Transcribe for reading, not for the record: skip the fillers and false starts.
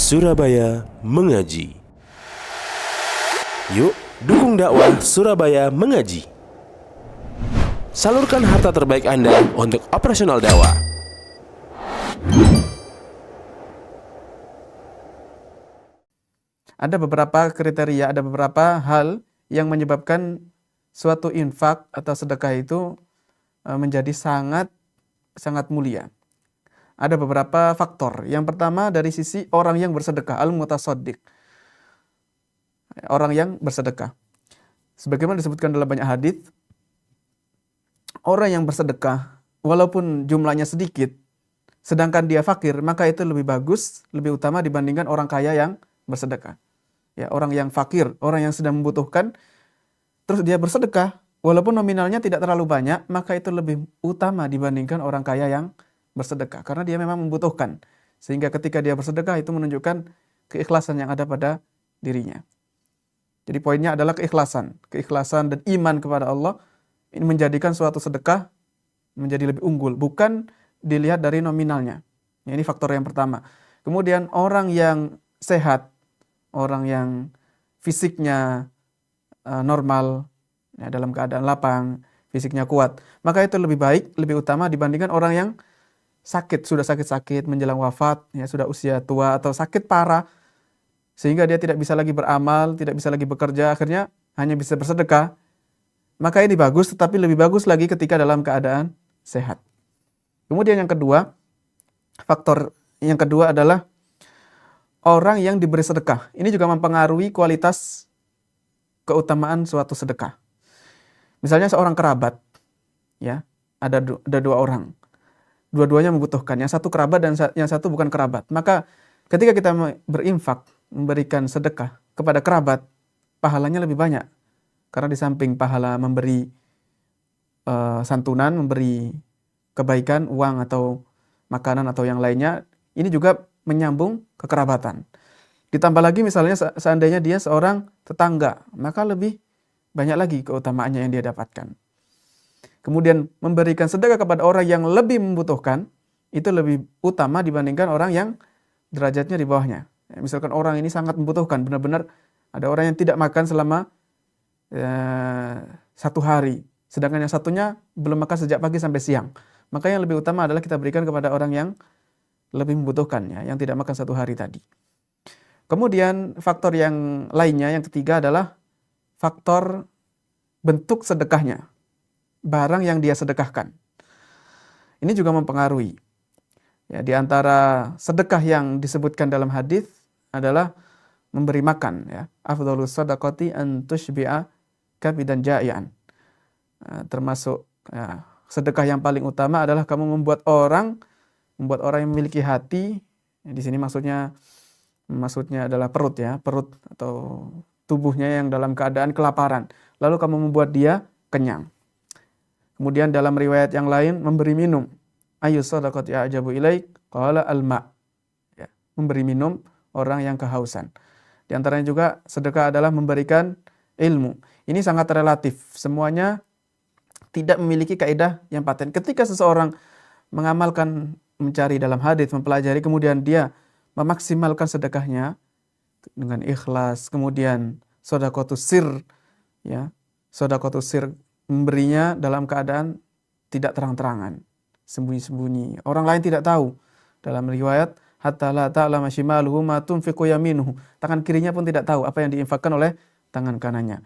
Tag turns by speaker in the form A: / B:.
A: Surabaya Mengaji. Yuk, dukung dakwah Surabaya Mengaji. Salurkan harta terbaik Anda untuk operasional dakwah.
B: Ada beberapa kriteria, ada beberapa hal yang menyebabkan suatu infak atau sedekah itu menjadi sangat mulia. Ada beberapa faktor. Yang pertama dari sisi orang yang bersedekah, al-mutasaddiq. Orang yang bersedekah. Sebagaimana disebutkan dalam banyak hadis, orang yang bersedekah walaupun jumlahnya sedikit, sedangkan dia fakir, maka itu lebih bagus, lebih utama dibandingkan orang kaya yang bersedekah. Ya, orang yang fakir, orang yang sedang membutuhkan, terus dia bersedekah, walaupun nominalnya tidak terlalu banyak, maka itu lebih utama dibandingkan orang kaya yang bersedekah. Karena dia memang membutuhkan. Sehingga ketika dia bersedekah itu menunjukkan keikhlasan yang ada pada dirinya. Jadi poinnya adalah keikhlasan. Keikhlasan dan iman kepada Allah ini menjadikan suatu sedekah menjadi lebih unggul. Bukan dilihat dari nominalnya. Ya, ini faktor yang pertama. Kemudian orang yang sehat, orang yang fisiknya normal, ya, dalam keadaan lapang, fisiknya kuat, maka itu lebih baik, lebih utama dibandingkan orang yang sakit, sudah sakit-sakit, menjelang wafat, ya, sudah usia tua atau sakit parah, sehingga dia tidak bisa lagi beramal, tidak bisa lagi bekerja, akhirnya hanya bisa bersedekah. Maka ini bagus, tetapi lebih bagus lagi ketika dalam keadaan sehat. Kemudian yang kedua, faktor yang kedua adalah orang yang diberi sedekah. Ini juga mempengaruhi kualitas keutamaan suatu sedekah. Misalnya seorang kerabat, ya, ada dua orang, dua-duanya membutuhkan. Yang satu kerabat dan yang satu bukan kerabat. Maka ketika kita berinfak, memberikan sedekah kepada kerabat, pahalanya lebih banyak. Karena di samping pahala memberi santunan, memberi kebaikan, uang atau makanan atau yang lainnya, ini juga menyambung kekerabatan. Ditambah lagi misalnya seandainya dia seorang tetangga, maka lebih banyak lagi keutamaannya yang dia dapatkan. Kemudian memberikan sedekah kepada orang yang lebih membutuhkan, itu lebih utama dibandingkan orang yang derajatnya di bawahnya. Ya, misalkan orang ini sangat membutuhkan, benar-benar ada orang yang tidak makan selama 1 hari, sedangkan yang satunya belum makan sejak pagi sampai siang. Maka yang lebih utama adalah kita berikan kepada orang yang lebih membutuhkannya, yang tidak makan 1 hari tadi. Kemudian faktor yang lainnya, yang ketiga adalah faktor bentuk sedekahnya, barang yang dia sedekahkan. Ini juga mempengaruhi. Ya, di antara sedekah yang disebutkan dalam hadis adalah memberi makan. Ya, afdhalus shadaqati an tushbi'a kabidan ja'ian. Termasuk ya, sedekah yang paling utama adalah kamu membuat orang yang memiliki hati, di sini maksudnya adalah perut, ya, perut atau tubuhnya yang dalam keadaan kelaparan. Lalu kamu membuat dia kenyang. Kemudian dalam riwayat yang lain memberi minum. Ayu shadaqati ajabu ilaik qala al-ma. Ya, memberi minum orang yang kehausan. Di antaranya juga sedekah adalah memberikan ilmu. Ini sangat relatif. Semuanya tidak memiliki kaidah yang paten. Ketika seseorang mengamalkan, mencari dalam hadis, mempelajari, kemudian dia memaksimalkan sedekahnya dengan ikhlas, kemudian shadaqatus sir, ya, shadaqatus sir, memberinya dalam keadaan tidak terang-terangan, sembunyi-sembunyi, orang lain tidak tahu. Dalam riwayat hatta la ta'lama shimaluhu ma tunfiqu yaminuhu, tangan kirinya pun tidak tahu apa yang diinfakkan oleh tangan kanannya.